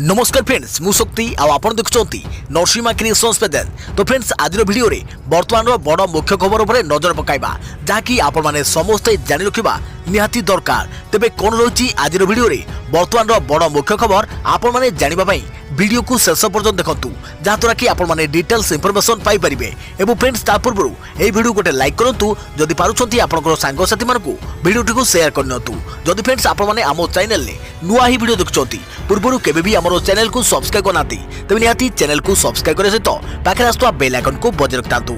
नमस्कार फ्रेंड्स मु शक्ति आपण देखुंत नरसिंहा क्रिएशंस पेजेंट। तो फ्रेंड्स आज वीडियो रे वर्तमान बड़ मुख्य खबर उपर नजर पकाइबा जहाँकि आपण माने समस्ते जानि रखिबा निहाती दरकार। तेबे कोन रही आज वीडियो रे वर्तमान बड़ मुख्य खबर आपण माने जानिबा पई वीडियो को शेष पर्यंत देखंतु जहाँद्वारा कि आपण माने डिटेल्स इनफॉरमेशन पाई परिबे। एवं फ्रेंड्स ता पूर्व ए वीडियो गोटे लाइक करंतु जदि पारुछंती आपनकर सांग साथी मानकु वीडियो टिको शेयर करनतु। जदि फ्रेंड्स आपण माने आमो चैनल ने नुआ ही वीडियो देखुछंती पूर्व केबे भी हमरो चैनल को सब्सक्राइब करनाती तेबे निहाती चैनल को सब्सक्राइब करे सहित पाखरे आस्तुवा बेल आइकन को बजाय रखतांतु।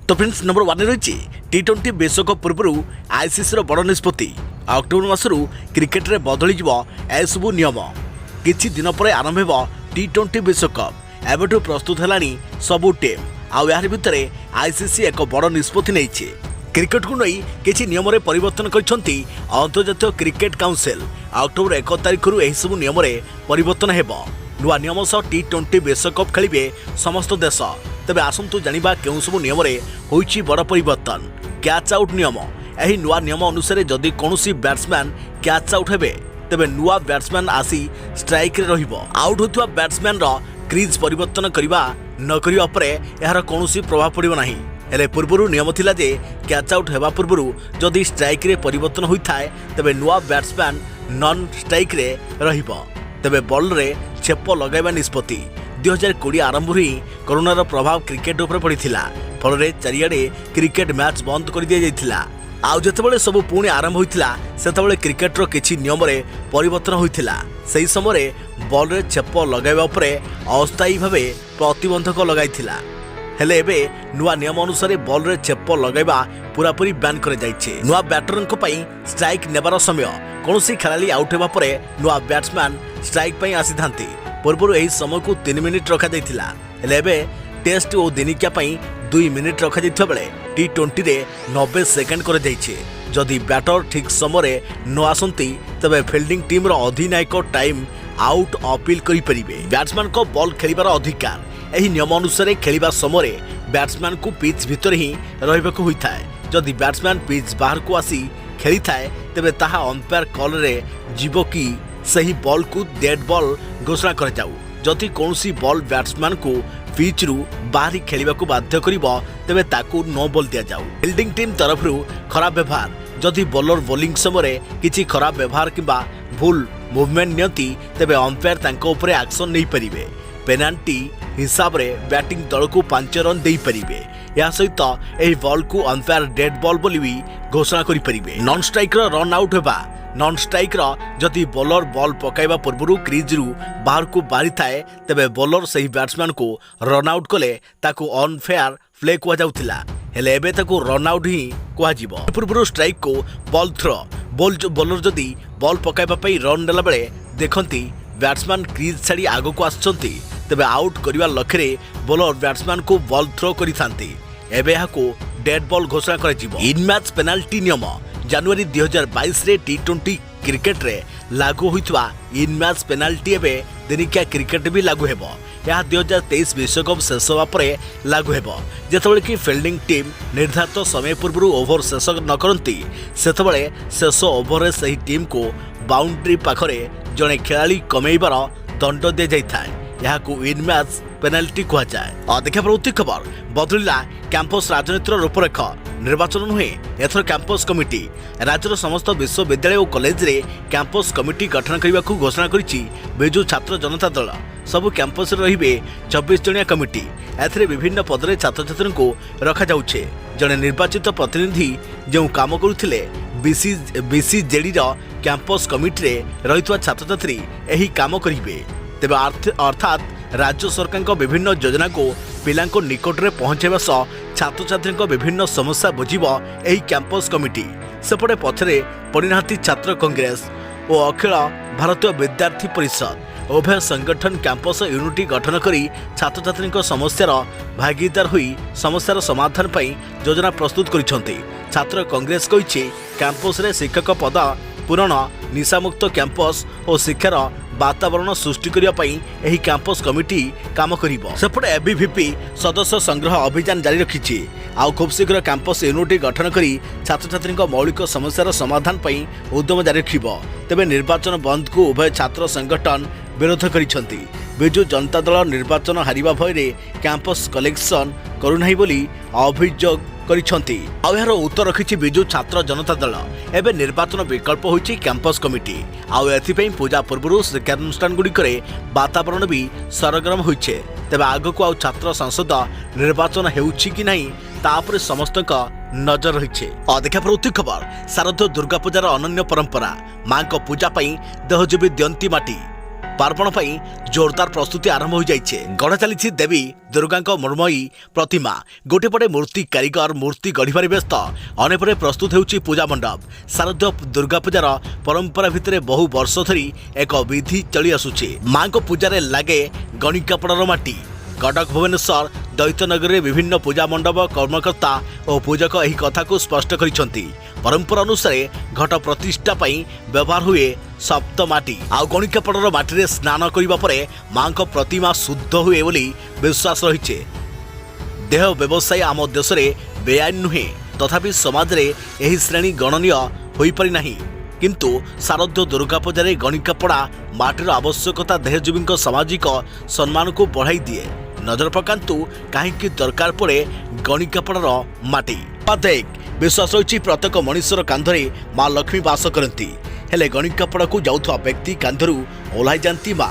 तो फ्रेंड्स नंबर 1 रही टी20 विश्वकप पूर्व आईसीसी रो बड़ निष्पत्ति अक्टोबर मासरू क्रिकेट रे बदली जिवो एसबु नियम। किछि दिन पर आरंभ हेबो टी20 विश्वकप। एबेठु प्रस्तुत हेलानी सबु टीम आ यार भितरे आईसीसी एक बड़ निष्पत्ति नेइछि। क्रिकेट को नहीं किछि नियम रे परिवर्तन करछंती अंतर्जातीय क्रिकेट काउंसिल। अक्टोबर 1 तारिख रु एही सब नियम रे परिवर्तन हेबो। नुआ नियम सह टी20 विश्वकप खेलिबे समस्त देश। तेबे आसंतु जानिबा केउ सब नियम रे होइछि बड़ परिवर्तन। कैच आउट नियम। एही नुआ नियम अनुसार जदि कोनोसी बैट्समैन कैच आउट हेबे तेबे नुआ बैट्समैन आसी स्ट्राइक रे रहिबो। आउट होतुवा बैट्समैन रो क्रीज परिवर्तन करिबा न करिबा परे एहार कोनोसी प्रभाव पड़िबो नाही। हेले पूर्वरु नियम थिला जे कैच आउट हेबा पूर्वरु जदि स्ट्राइक रे परिवर्तन होइथाय तेबे नुआ बैट्समैन नॉन स्ट्राइक रे रहिबो। तेबे बॉल रे छेप लगाइबा निष्पत्ति 2020 आरंभ ही कोरोनार प्रभाव क्रिकेट उपर पड़िथिला। फल चारिआडे क्रिकेट मैच बंद कर दिया जाइथिला। आउ जेतेबेले सब पुणी आरंभ होइथिला सेतेबेले क्रिकेटर किछि नियम रे परिवर्तन होइथिला। सेही समय बॉल रे छेप लगाइबा उपरे अस्थायी भावे प्रतिबंधक लगाइथिला। हेले एबे नुआ नियम अनुसार बॉल रे छेप लगाइबा पूरापूरी बैन कर जाइछे। नुआ बैटरनक पई स्ट्राइक नेबार समय कोनोसी खेलाड़ी आउट हेबा परे नुआ बैट्समैन स्ट्राइक पई आसी थांती। पूर्वरु एही समय को 3 मिनिट रखा जाइथिला। हेले एबे टेस्ट और दिनिकिया पई 2 मिनिट रखा जाइथिबा बेले टी20 रे 90 सेकेंड कर जाइछे। जदि बैटर ठीक समय न आसंती तबे फील्डिंग टीम रो अधिनायक टाइम आउट अपील करि परिबे। बैट्समैन को बॉल खेलिबार अधिकार। एही नियम अनुसार खेलिबा समय बैट्समैन को पिच भितर ही रहिबाकू होइथाय। जदि बैट्समैन पिच बाहर को आसी खेली थाए तेबे ताहा अंपायर कॉल रे जीवो कि सही बॉल को डेड बॉल घोषणा कर जाऊ। जदि कोनोसी बॉल बैट्समैन को पिच रु बाहरी खेलिबा को बाध्य करिवो तेबे ताकू नो बॉल दिया जाऊ। फील्डिंग टीम तरफ रु खराब व्यवहार। जदि बॉलर बॉलिंग समय किछि खराब व्यवहार किबा भूल मूवमेंट नियंती तेबे अंपायर तांको ऊपर एक्शन नै परिबे। पेनाल्टी हिसाब रे बैटिंग दल को 5 रन दे परिबे। या सहित एही बॉल को अंपायर डेड बॉल बोली भी घोषणा करि परिबे। नॉन स्ट्राइक रन आउट हेबा। नॉन स्ट्राइक जदि बॉलर बॉल पकाइबा पूर्व क्रीज रु बाहर को बारी थाए तेबे बॉलर सही बैट्समैन को रन आउट कले ताकू अनफेयर प्ले कुआ जाउथिला। हेले एबे ताकू रन आउट ही कुआ जिवो। पूर्व स्ट्राइक को बॉल थ्रो। बॉलर जदि बॉल पकाइबा पई रन देला बेले देखंती बैट्समैन क्रीज छाड़ी आगो को आछंती तेबे आउट करिवा लक्ष्य बॉलर बैट्समैन को बॉल थ्रो करि थांती। एबे याको डेड बॉल घोषणा कर जिवो। इन मैच पेनाल्टी नियम जनवरी 2022 रे टी20 क्रिकेट रे लागू होइतवा इन मैच पेनाल्टी एबे दिनिकिया क्रिकेट भी लागू हेबो। यह 2023 विश्वकप शेष होगा पर लागू हेबो। जेतेबेले कि फील्डिंग टीम निर्धारित समय पूर्व ओभर शेष न करती सेतेबेले शेष ओभर रे सही टीम को बाउंड्री पाखरे जने खेलाड़ी कमेइबार दंड दे जाइथाय। याकू इन मैच पेनाल्टी कहा जाए। देखा प्रवृत्ति खबर बदलिला कैंपस राजनीतिर रूपरेख। निर्वाचन नुहे एथर कैंपस कमिटी। राज्यर समस्त विश्वविद्यालय और कॉलेज रे कैंपस कमिटी गठन करने को घोषणा करिछि बिजु छात्र जनता दल। सबु कैंपस रहिबे 24 जणिया कमिटी। एथरे विभिन्न पद रे छात्र छात्री को रखा जाउछे। जने निर्वाचित प्रतिनिधि जो काम करुथिले बीसीजेडी रो कैंपस कमिटी रे रहितवा छात्र छात्री एही काम करिवे। तेबे अर्थात राज्य सरकार विभिन्न योजना को पिला निकट में पहुंचाइबा सह छात्र छात्री विभिन्न समस्या बुझिब एही कैंपस कमिटी। सेपटे पछरे पड़िनाहांती छात्र कांग्रेस और अखिल भारतीय विद्यार्थी परिषद उभय संगठन कैंपस यूनिटी गठन करी छात्र छात्री समस्यार भागीदार हुई समस्यार समाधान पई योजना प्रस्तुत करिसंती। छात्र कांग्रेस कहिछि कैंपस रे शिक्षक पद पूरण निशामुक्त कैंपस और शिक्षार वातावरण सृष्टि करने एही कैंपस कमिटी काम करिबो। सेपटे एबीवीपी सदस्य संग्रह अभियान जारी रखिछि। आउ खूब शीघ्र कैंपस यूनिटी गठन करी छात्र छात्री मौलिक समस्यार समाधान पई उद्यम जारी रखिबो। तेबे निर्वाचन बंद को उभय छात्र संगठन विरोध करिसेंती। बिजु जनता दल निर्वाचन हारिबा भयरे कैंपस कलेक्शन करूनाही बोली अभियोग करिसेंती। आ यार उत्तर रखिछि बिजु छात्र जनता दल। एबे निर्वाचन विकल्प होइछि कैंपस कमिटी। आ एथिपई पूजा पूर्व शिक्षानुष्ठान गुड़िकरे वातावरण भी सरगरम होइछे। तेबे आगको आ छात्र संसद निर्वाचन हेउछि कि नहीं तापर समस्तक नजर रही। देखा प्रवृत्ति खबर शारदीय दुर्गा पूजार अनन्य परंपरा मां को पूजा पाई देहजीवी दियंती माटी पार्वण पाई जोरदार प्रस्तुति आरंभ हो जाइछे। गढ़ा चली देवी दुर्गा मृण्मयी प्रतिमा गोटे पटे मूर्ति कारीगर मूर्ति गढ़िबारे व्यस्त अनेपटे प्रस्तुत होउछि पूजा मंडप। शारदीय दुर्गा पूजार परंपरा भितर बहु वर्ष धरी एक विधि चली आसुछि। मां को पूजारे लागे गणिकापड़र माटी। कटक भुवनेश्वर दैत्यनगर में विभिन्न पूजा मंडप कर्मकर्ता और पूजक यही कथा को स्पष्ट करिसेंती। परंपरा अनुसार घट प्रतिष्ठा पाई व्यवहार हुए सप्त माटी आ गणिकापड़र माटी स्नान करिबा परे मां को प्रतिमा शुद्ध हुए बोली विश्वास रही। देह व्यवसाय आम देश में बेआईन नुहे तथापि समाज में यही श्रेणी गणनीय हो पारि नाही। किंतु शारदीय दुर्गा पूजा गणिकापड़ा माटीर आवश्यकता देहजीवी सामाजिक सम्मान को बढ़ाई दिए। नजर पकांतु कहीं दरकार पड़े गणिकापड़र माटी। देख विश्वास रही प्रत्येक मनुष्यर कांधरे मां लक्ष्मी वास करती। हेले गणिकापड़ा को जाऊथवा व्यक्ति कांधरू ओह्लाई जाती मां।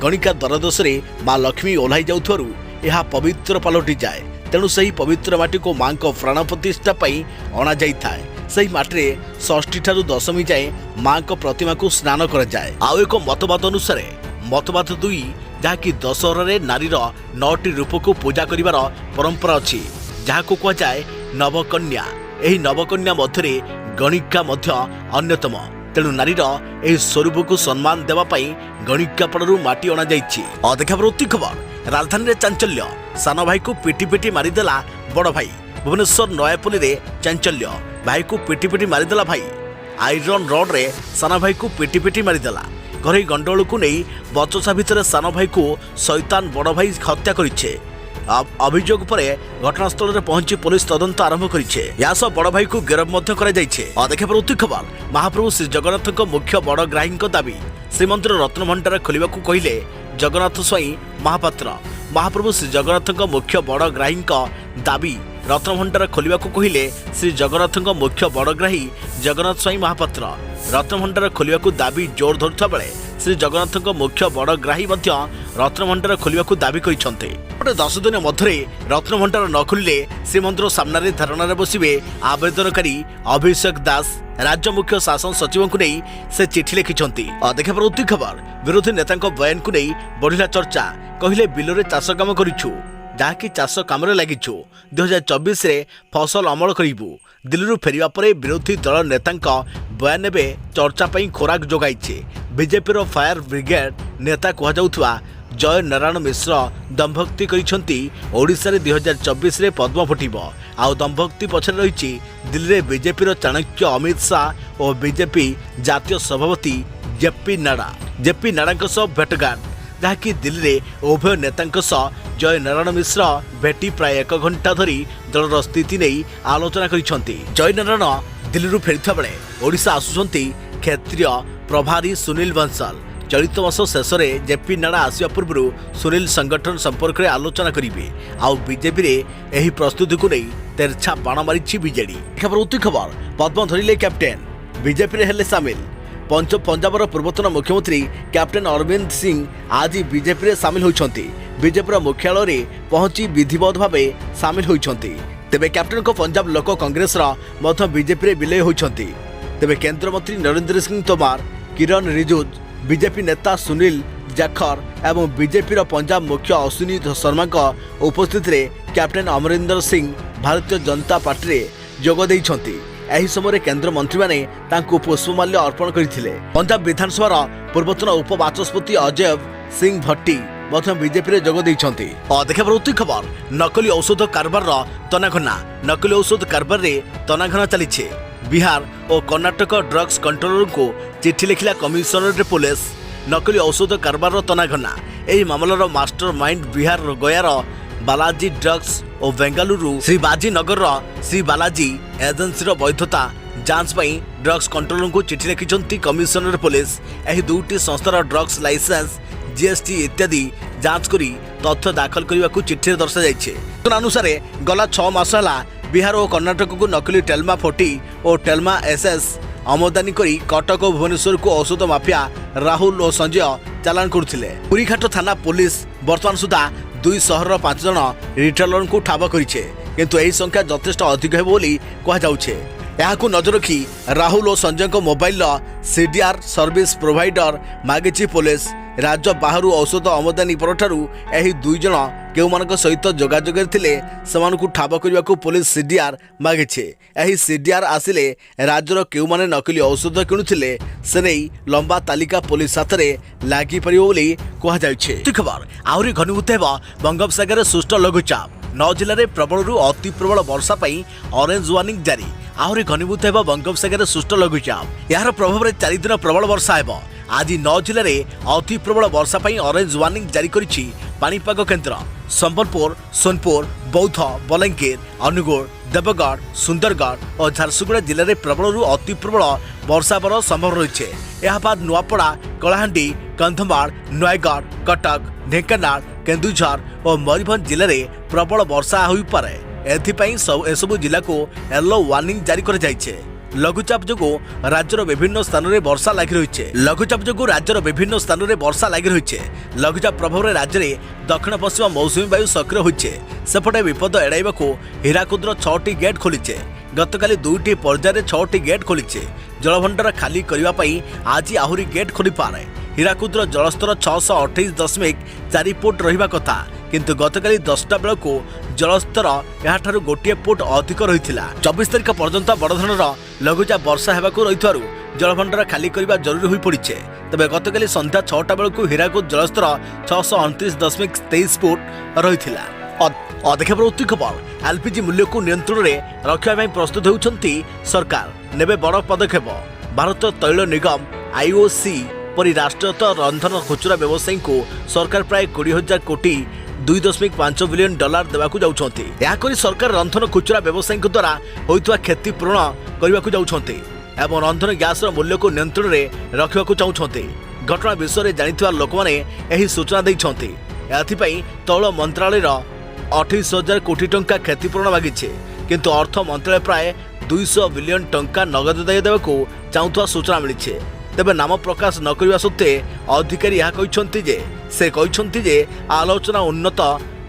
गणिका द्वारदोष मां लक्ष्मी ओह्लाई जाउथवारु यह पवित्र पलटि जाए। तेणु सही पवित्र माटी को मां को प्राण प्रतिष्ठा पाई अणा जाए। सही माटी षष्ठी ठारू दशमी जाए मां को प्रतिमा को स्नान कर जाए। आउ एक मतवाद अनुसार मतवाद दुई जहाँकि दशहरा नारीर 9टी रूप को पूजा करिवार परंपरा अच्छी जहां कह जाए नवकन्या। यही नवकन्या मध्य गणिका मध्य अन्यतम। तेणु नारीर यही स्वरूप को सम्मान देवाई गणिकापड़ू माटी अणा जाइछि। देखा प्रवृत्ति खबर राजधानी में चांचल्य सान भाई को पिटी पिटी मारिदेला बड़ भाई। भुवनेश्वर नयापल्ली रे चांचल्य भाई को पिटी पिटी मारिदेला भाई। आयरन रड रे सान भाई को पिटी पिटी मारिदेला। घर गंडोल को नहीं बचसा भितर सान भाई को शैतान बड़ भाई हत्या करिछे। अभियोग पर घटनास्थल में पहुंची पुलिस तदंत आरंभ करिछे। या सब बड़ भाई को गिरफ मध्य करा जाइछे। देखा प्रवृत्ति खबर महाप्रभु श्री जगन्नाथ मुख्य बड़ ग्राही दाबी श्रीमंदिर रत्नभंडार खोलिबा को कहिले जगन्नाथ स्वाई महापात्र। महाप्रभु श्री जगन्नाथ मुख्य बड़ ग्राही दाबी रत्नभंडार खोलिबा को कहिले श्री जगन्नाथ मुख्य बड़ग्राही जगन्नाथ स्वाई महापात्र। रत्नभंडार खोलिबा को दाबी जोर धरुता बेले श्री जगन्नाथ मुख्य बड़ग्राही रत्नभंडार खोलिबा को दाबी करिसेंते। 10 दिन मध्य रत्नभंडार न खोलिले श्रीमंदिर सामने धारणा बसिबे आवेदनकारी अभिषेक दास। राज्य मुख्य शासन सचिव को नहीं से चिठी लिखिंट। देखा प्रवृत्ति खबर विरोधी नेता बयान को नहीं बढ़िला चर्चा। कहले बिलरे चाष काम करूँ जहाँकि चाष कम लगिछु 2024 रे फसल अमल करूँ। दिल्ली फेरिबा परे विरोधी दल नेता बयान एवं चर्चा पाई खोराक जोगाइछे। बीजेपी फायर ब्रिगेड नेता कहुवा जय नारायण मिश्र दंभक्ति करिसेंती। ओडिशा रे 2024 रे पद्म फुटिब। आउ दंभक्ति पछरे रहिछि दिल्ली में बीजेपी चाणक्य अमित शाह और बीजेपी जातीय सभापति जेपी नाडा सह भेटघाट जहाँकि दिल्ली में उभय नेता सह जय नारायण मिश्र भेटी प्राय 1 घंटा धरी दलर स्थिति नहीं आलोचना करिसेंती। जय नारायण दिल्ली फेरिथा बेले ओडिशा आसुचंती क्षेत्रीय प्रभारी सुनील बंसल। चलित मास शेष में जेपी नाडा आसवा पूर्व सुनील संगठन संपर्क में आलोचना करेंगे। आउ बीजेपी रे एही प्रस्तुति को नहीं तेरछा बाण मारी बीजेडी। प्रवृत्ति खबर पद्म धरिले कैप्टेन बीजेपी रे हेले सामिल। पंजाबर पूर्वतन मुख्यमंत्री कैप्टेन अरविंद सिंह आज बीजेपी रे सामिल होइछंती। बीजेपी मुख्यालय में पहुंची विधिवत भाव सामिल होइछंती। तेबे कैप्टेन को पंजाब लोक कांग्रेस मध्य बीजेपी रे विलय होइछंती। तेबे केंद्र मंत्री नरेंद्र सिंह तोमार किरण रिजिजू बीजेपी नेता सुनील जाखर एवं बीजेपी पंजाब मुख्य अश्विनी शर्मा उपस्थित रे कैप्टेन अमरिंदर सिंह भारतीय जनता पार्टी रे जोग देइछंती। एही समय केंद्र मंत्री माने तांको पुष्पमाल्य अर्पण करथिले। पंजाब विधानसभा पूर्वतन उपबाचस्पति अजय सिंह भट्टी मध्य बीजेपी रे जोग देइछंती। देखा प्रवृत्ति खबर नकली औषध कारबार तनाघना। नकली औषध कारबार रे तनाघना चलीछे। बिहार और कर्नाटक ड्रग्स कंट्रोलर को चिठी लिखिला कमिशनरेट पुलिस। नकली औषध कारबार तनाघना। एही मामलार मास्टर माइंड बिहार गयार बालाजी ड्रग्स और बेंगालुरु श्री बाजी नगर श्री बालाजी एजेंसी वैधता जांच पाई ड्रग्स कंट्रोलर को चिठी लिखिंट कमिशनरेट पुलिस। एही दुईटी संस्थार ड्रग्स लाइसेंस जीएसटी इत्यादि जांच करी तथ्य दाखल करने को चिठी दर्शा जाइए। अनुसार गला 6 मास है बिहार और कर्णाटक को नकली टेलमा 40 और टेलमा एसएस आमदानी करी कटक और भुवनेश्वर को औषध माफिया राहुल और संजय चालान करथिले। पुरीघाट थाना पुलिस वर्तमान सुधा 2 सहर 5 जन रिटेलर को ठाब करिछे, किंतु एही संख्या यथेष्ट अधिक है बोली कहा जाउछे। यहां नजर रखी राहुल और संजय को मोबाइल सीडीआर सर्विस प्रोवाइडर मागिछि पुलिस। राज्य बाहर औषध आमदानी परठारु एही 2 जन केउमानक सहित जोगाजोग थिले सेमानकु ठाब करने पुलिस सीडीआर मागिछे। एही सीडीआर आसिले राज्यर केउमाने नकली औषध किणुथिले से नहीं लंबा तालिका पुलिस हाथ में लागि परिबो बोली कहा जायछे। खबर आहुरी घनीभूत हेबो बंगोपसागर सुष्ट लघुचाप। 9 जिले में प्रबल अति प्रबल वर्षा पर ऑरेंज वार्निंग जारी। आहुरी घनीभूत हेबो बंगोपसागर सुष्ट लघुचाप। यार प्रभाव में 4 दिन प्रबल वर्षा हेबो। आज 9 जिले में अति प्रबल वर्षा पर ऑरेंज वार्निंग जारी करिछि पाणीपाग केन्द्र। संबलपुर, सोनपुर, बौद्ध, बलांगीर, अनुगुल, देवगढ़, सुंदरगढ़ और झारसुगुड़ा जिले में प्रबल अति प्रबल वर्षा हेबार संभव रही है। बाद नुआपड़ा, कलाहांडी, कंधमाल, नयगढ़, कटक, ढेंकानाल, केन्दुझर और मयूरभंज जिले में प्रबल वर्षा हो पारे। एसबू जिला को येलो वार्निंग जारी कर जाइछे। लघुचाप जो राज्यर विभिन्न स्थान में वर्षा लगी रही है। लघुचाप जो राज्यर विभिन्न स्थान में वर्षा लगी रही है। लघुचाप प्रभाव में राज्य में दक्षिण पश्चिम मौसुमी वायु सक्रिय होइछे। सेपटे विपद एड़ाइबाकू हीराकुद्र 6टी गेट खोलीचे। गतकाली 2टी पर्यायर 6टी गेट खोलीचे। जलभंडार खाली करने आज आहुरी गेट खोली पारे। हीराकुद्र जलस्तर 628.4 फुट रहिबा कथा, किंतु गतकाली 10टा बेलू जलस्तर यहाँ गोटे फुट अधिक रही। 24 तारिख पर्यंत बड़ धरणर लघुचाप वर्षा होगाकू रही जलभंडार खाली करने जरूरी हो पड़े। तेज गतकाली संध्या 6टा बेलू हीराकुद जलस्तर 629.23 फुट रही। अधिक प्रवृत्ति खबर एलपीजी मूल्य को नियंत्रण में रखा प्रस्तुत होती सरकार नेबे बड़ पदक्षेप। भारत तैल निगम आईओसी परी राष्ट्रीय रंधन खुचरा व्यवसायी को सरकार प्राय 20,000 कोटी $2.5 बिलियन देवाकू जाउछंती। या करी सरकार रंधन खुचरा व्यवसायी द्वारा होइतवा क्षति पूरण करने को जाउछंती एवं रंधन गैस मूल्य को नियंत्रण में रखा चाहते। घटना विषय में जानिथिबा लोक माने एही सूचना दैछंती। एथिपई तैल मंत्रालय 28,000 कोटी टंका क्षतिपूरण मागिछे, किंतु अर्थ मंत्रालय प्राय 200 बिलियन टंका नगद दाय देवाकू चाहुथवा सूचना मिलिछे। तेबे नाम प्रकाश न करने सत्वे अधिकारी यह कहते जे आलोचना उन्नत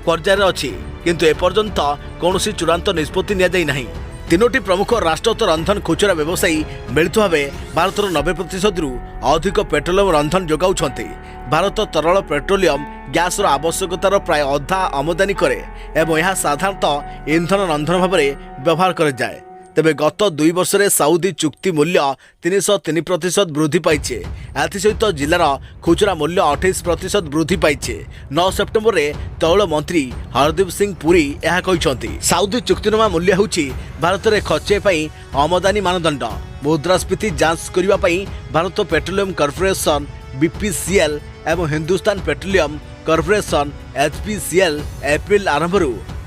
पर्यायर अच्छी, किंतु एपर्यंत कौनसी चूड़ांत निष्पत्ति निया जाई नहीं। 3टी प्रमुख राष्ट्रीयत रंधन खुचरा व्यवसायी मिलित भाव भारतर 90% रु अधिक पेट्रोलियम रंधन जोगाउछंती। भारत तरल पेट्रोलियम गैस आवश्यकतार प्राय अधा आमदानी करे एवं यह साधारणतः इंधन रंधन भाव में व्यवहार करे जाए। तेबे गत 2 वर्ष में साउदी चुक्ति मूल्य 303% वृद्धि पाइछे। एसहित जिलार खुचरा मूल्य 28% वृद्धि पाइछे। 9 सेप्टेम्बर में तैल मंत्री हरदीप सिंह पुरी यह कहते साउदी चुक्तिनामा मूल्य होछि भारत में खर्चे पई आमदानी मानदंड। मुद्रास्फीति जांच करने भारत पेट्रोलियम कॉर्पोरेशन बीपीसीएल एवं Hindustan petroleum corporation HPCL April आरंभ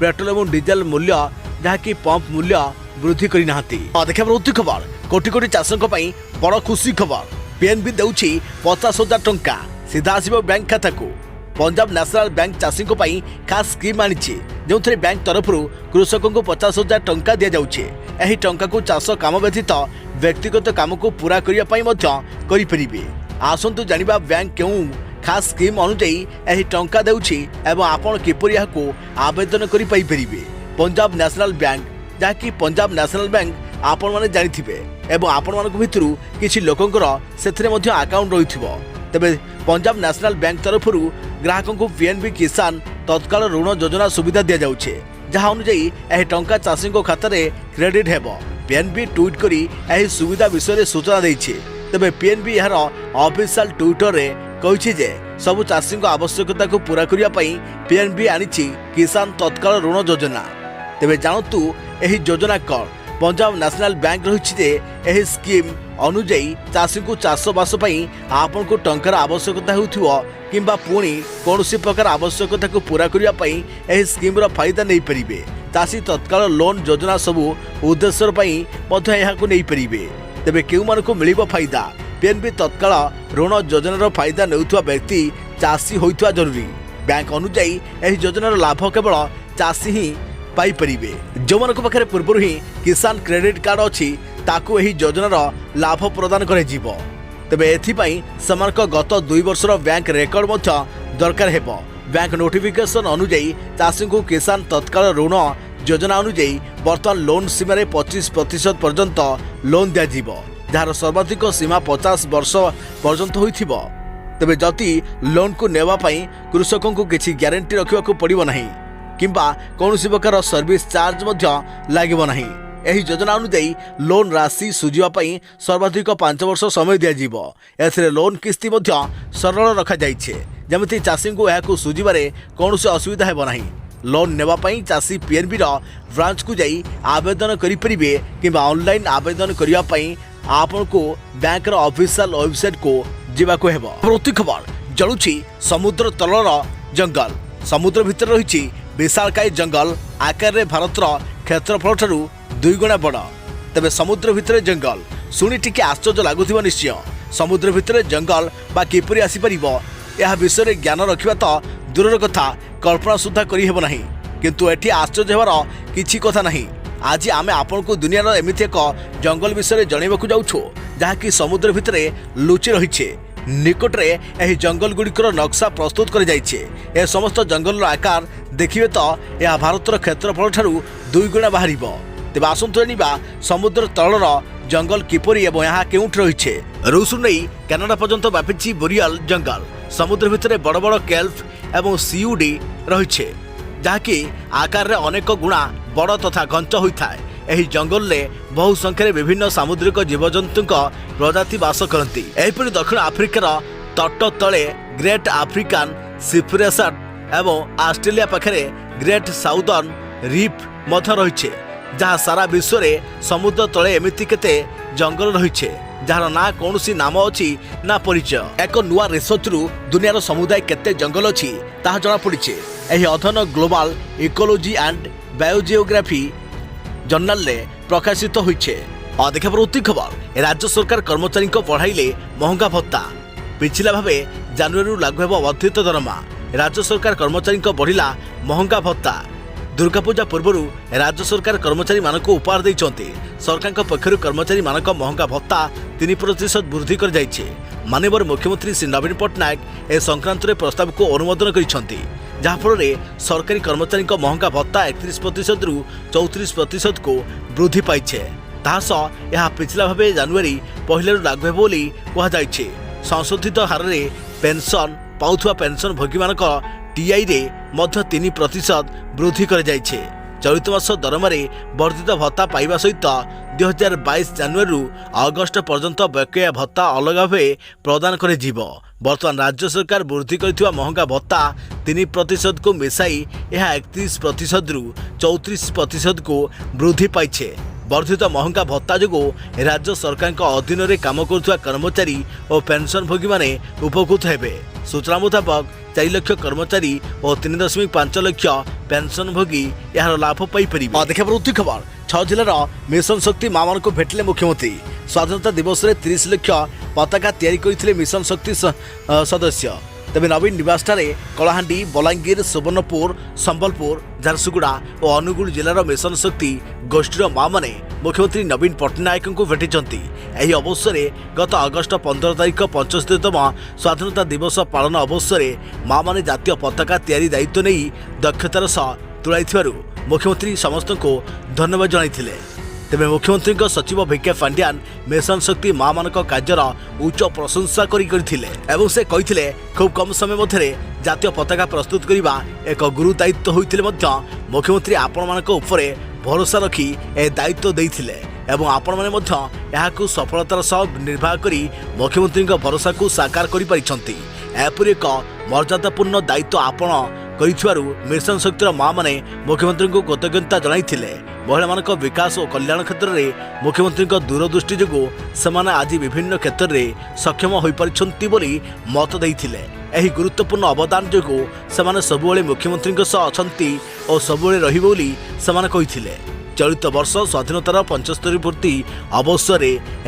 पेट्रोलियम और डीजेल मूल्य जहाँकि पंप मूल्य वृद्धि करी नाहंती। अधिक प्रवृत्ति खबर कोटी कोटी चाषों बड़ खुशी खबर। पीएनबी देउछि 50,000 टंका सीधा आसिबो बैंक खाता को। पंजाब नेशनल बैंक चाषी खास स्कीम आनिछि जो बैंक तरफ कृषकों को 50,000 टंका दि जाउछि। एही टंका को चाष काम व्यतीत व्यक्तिगत काम को पूरा करि परिबे। आसंतु जानिबा बैंक केउ खास स्कीम अनुଯାयी एही टंका देउछि एवं आपण किपरि याको आवेदन करि पाई परिबे। पंजाब नेशनल बैंक जहाँकि पंजाब नेशनल बैंक आपण माने जानिथिबे एवं आपण मानक भितरु किछि लोकंकर सेथरे मध्ये अकाउंट रहिथिबो। तबे पंजाब नेशनल बैंक तरफ ग्राहकों को पीएनबी किसान तत्काल ऋण योजना सुविधा दि जाउछे, जहाँ अनुଯାयी एही टंका चाषी खाता रे क्रेडिट हेबो। पीएनबी ट्वीट करी एही सुविधा विषय में सूचना देइछे। तबे पीएनबी यार ऑफिशियल ट्विटर रे कहिछि जे सबु चाषी आवश्यकता को पूरा करिया पई पीएनबी आनिछि किसान तत्काल ऋण योजना। तेबे जानतु एही योजना कौन? पंजाब नेशनल बैंक रही स्कीम अनुजाई चाषी को चाषबास आपण को टंकार आवश्यकता होथिबो किंबा पुणी कौन प्रकार आवश्यकता को पूरा करने स्कीम फायदा नहीं पारे। चाषी तत्काल लोन योजना सबू उद्देश्य नहीं पारे। तेबे केउ मानकु मिलिबो फायदा? पीएनबी तत्काल ऋण योजनार फायदा नेउथुवा व्यक्ति चाषी होइथवा जरूरी। बैंक अनुଯାयी एही योजनार लाभ केवल चाषी ही पाई परिबे। जो मानक पाखरे पूर्व ही किसान क्रेडिट कार्ड अछि ताकू एही योजनार लाभ प्रदान करे जीवो। तबे एथिपाई समानक गत 2 वर्षर बैंक रेकर्ड मध्य दरकार हेबो। बैंक नोटिफिकेशन अनुଯାयी चाषी को किसान तत्काल ऋण योजना अनुଯାयी वर्तमान लोन सीमार 25% पर्यंत लोन दिज्व, जार सर्वाधिक सीमा 50 वर्ष पर्यंत होइथिबो। तबे जति लोन को नेवाई कृषकों को किसी ग्यारंटी रखा पड़ो ना किंबा कौन प्रकार सर्विस चार्ज लगे ना। एही योजना अनुଯାयी लोन राशि सुझापी सर्वाधिक 5 वर्ष समय दिज्व। एथिरे लोन किस्ती सरल रखा जमिति चाषी को यह सुझावे कौन असुविधा हेब ना। लोन नेवाई चाषी पीएनबी ब्रांच को जाई आवेदन करें कि ऑनलाइन आवेदन करने आपण को बैंक ऑफिशियल वेबसाइट को जीवाको हेबो। प्रति खबर जलुछि समुद्र तलर जंगल। समुद्र भितर रही विशालकाय जंगल आकार भारतर क्षेत्रफल ठारू 2 गुणा बड़। तबे समुद्र भितर जंगल शुणी टिके आश्चर्य लगुथिबो निश्चय। समुद्र भितर जंगल बा किपरि आसी परिबो यह विषय ज्ञान रखिबा तो दूरर कथा कल्पना सुद्धा करि हेबो नाही। किंतु एठी आश्चर्य हेबार किछि कथा नाही। आज आमे आपण को दुनियार एमिति एक जंगल विषय जणाइबाकू जाउछो जहाँकि समुद्र भितर लुचि रही। निकटरे एही जंगल गुड़िकर नक्शा प्रस्तुत कर जाइछे। ए समस्त जंगल आकार देखिए तो यह भारतर क्षेत्रफल ठारू 2 गुणा बाहरिबो। तेबे आसंतु जानिबा समुद्र तलर जंगल किपरि एवं यहाँ केउठ रहिछे। रूसु नै कनाडा पर्यंत व्यापिछि बोरियल जंगल। समुद्र भितर बड़ बड़ केल्फ एवं सीयूडी रहिछे जहाँकि आकार अनेक गुणा बड़ तथा घंच होता है। एही जंगल में बहु संख्यार विभिन्न सामुद्रिक जीवजंतु प्रजाति बास करती। एहीपरि दक्षिण आफ्रिकार तट तले ग्रेट आफ्रिकान सिफरेसट एवं ऑस्ट्रेलिया पाखरे ग्रेट साउदर्न रीफ मध्य रही। जहाँ सारा विश्व में समुद्र तले एमिति केते जंगल रही जार ना कौन नाम अच्छी ना परिचय। एक नुआ रिसर्च रु दुनियार समुदाय केते जंगल अच्छी ताहा जना पड़िछे। एही अध्ययन global ecology and biogeography journal रे प्रकाशित होइछे। देखा प्रति खबर राज्य सरकार कर्मचारी को बढ़ाइले महंगा भत्ता। पिछला भावे जनवरी लागू हेब वर्धित दरमा। राज्य सरकार कर्मचारी को बढ़िला महंगा भत्ता। दुर्गा पूजा पूर्व राज्य सरकार कर्मचारी मानक उपहार देइछन्ते। सरकार पक्षर कर्मचारी मानक महंगा भत्ता 3% वृद्धि कर जाइछे। माननीय मुख्यमंत्री श्री नवीन पट्टनायक ए संक्रांत प्रस्ताव को अनुमोदन करिसेंती, जहाँफल सरकारी कर्मचारी महंगा भत्ता 31% रु 34% को वृद्धि पाइछे। तासह यह पिछला भावे जनवरी 1 लागू हेब बोली कहुଯାଇଛି। संशोधित हार में पेंशन पाउथुवा पेंशन भोगी मानक टीआई रे मध्य 3% वृद्धि कर जाइछे। चलित मास दरमारे वर्धित भत्ता पाइबा सहित 2022 जनवरी रु अगस्त पर्यंत बकेया भत्ता अलग भावे प्रदान करे जीव। वर्तमान राज्य सरकार वृद्धि करथिबा महंगा भत्ता 3% को मिसाई यह 31% रु 34% को वृद्धि पाइछे। वर्धित महंगा भत्ता जो राज्य सरकार अधीन में काम करुवा कर्मचारी और पेंशन भोगी माने उपकृत हेबे। सूचना मुताबक 4 लाख कर्मचारी और 3.5 लाख पेंशन भोगी यार लाभ पाई परिबे। देखा प्रति खबर 6 जिलार मिशन शक्ति मां मान को भेटले मुख्यमंत्री। स्वाधीनता दिवस रे 30 लाख पताका तैयारी करथिले मिशन शक्ति सदस्य। तेज नवीन निवास कलाहांडी बलांगीर सुवर्णपुर संबलपुर झारसुगुड़ा और अनुगुल जिलार मिशन शक्ति गोष्ठीर माँ मैंने मुख्यमंत्री नवीन पट्टनायक को भेटिंट। यह अवसर गत अगस्त 15 तारिख 75तम स्वाधीनता दिवस पालन अवसर माँ मैंने जातीय पताका तैयारी दायित्व नहीं दक्षतार सह तुलाई मुख्यमंत्री समस्त को धन्यवाद जनाइथिले। तेबे मुख्यमंत्री सचिव भिके पांड्यान मिशन शक्ति मां मान कार्यर उच्च प्रशंसा करथिले एवं से कहिथिले खूब कम समय मध्य जातीय पताका प्रस्तुत करने एक गुरु दायित्व होइथिले मध्य मुख्यमंत्री आपण मानक उपरे भरोसा रखी ए दायित्व देइथिले एवं आपण माने मध्य याकू सफलतार सह निर्वाह करी मुख्यमंत्री भरोसा को साकार करि परिछंती। एपरि एक मर्यादापूर्ण दायित्व आपण करिथुवारु मिशन शक्तिर मां माने मुख्यमंत्री को कृतज्ञता जणाइथिले। महिला मानक विकास और कल्याण क्षेत्र में मुख्यमंत्री दूरदृष्टि जो सेमाने आज विभिन्न क्षेत्र में सक्षम हो पारिछंती बोली मत देइथिले। एही गुरुत्वपूर्ण अवदान जो सेमाने सबुबले मुख्यमंत्री सह अछंती और सबुबले रहिबे बोली सेमाने कहिथिले। चलित वर्ष स्वाधीनतार 75 पूर्ति अवसर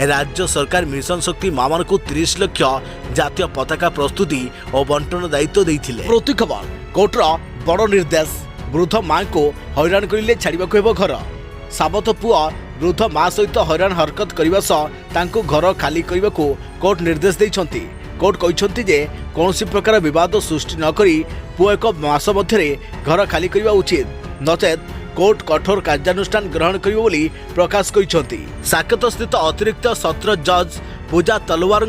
राज्य सरकार मिशन शक्ति मां को 30 लाख जातीय पताका प्रस्तुति और बंटन दायित्व देइथिले। प्रति खबर कोर्टर बड़ निर्देश वृद्ध मां को हैरान करिले छाड़िबाकु हेबो घर। साबत पुआ वृद्ध मां सहित हैरान हरकत करने सह घर खाली करने को कोर्ट निर्देश देइछंती। कोर्ट कहते जे कौनसी प्रकार विवाद सृष्टि न करी पुआ एक मास मध्य घर खाली करने उचित, नचेत कोर्ट कठोर कार्यानुष्ठान ग्रहण करियो बोली प्रकाश करिसंती। साकेत स्थित अतिरिक्त सत्र जज पूजा तलवार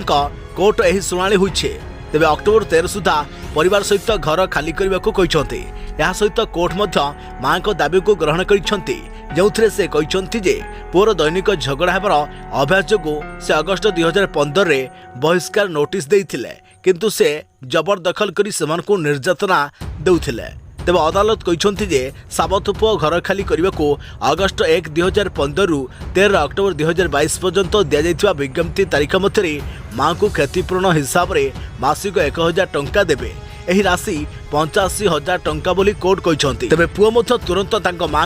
कोर्ट एही सुनाली होइछे। तेबे अक्टोबर 13 सुधा परिवार सहित घर खाली करने को कहते। यह सहित कोर्ट मध्य मां को दाबी को ग्रहण करिसंती, जोथिरे से कहते जे पुअर दैनिक झगड़ा हेबार अभ्यास जोगु से अगस्त 2015 रे बहिष्कार नोटिस देइथिले, किंतु से जबरदखल करी सेमानकु निर्यातना देउथिले। तेबे अदालत कहते जे साबत पुओ घर खाली करने को अगस्त 1 2015 रु 13 अक्टोबर 2022 पर्यंत दिया जाइथिबा विज्ञप्ति तारीख मध्य मां को क्षतिपूरण हिसाब रे मासिक 1000 टंका देबे। एही राशि 85,000 टंका बोली कोर्ट कहते। तेबे पुओ मध्य तुरंत तांको मां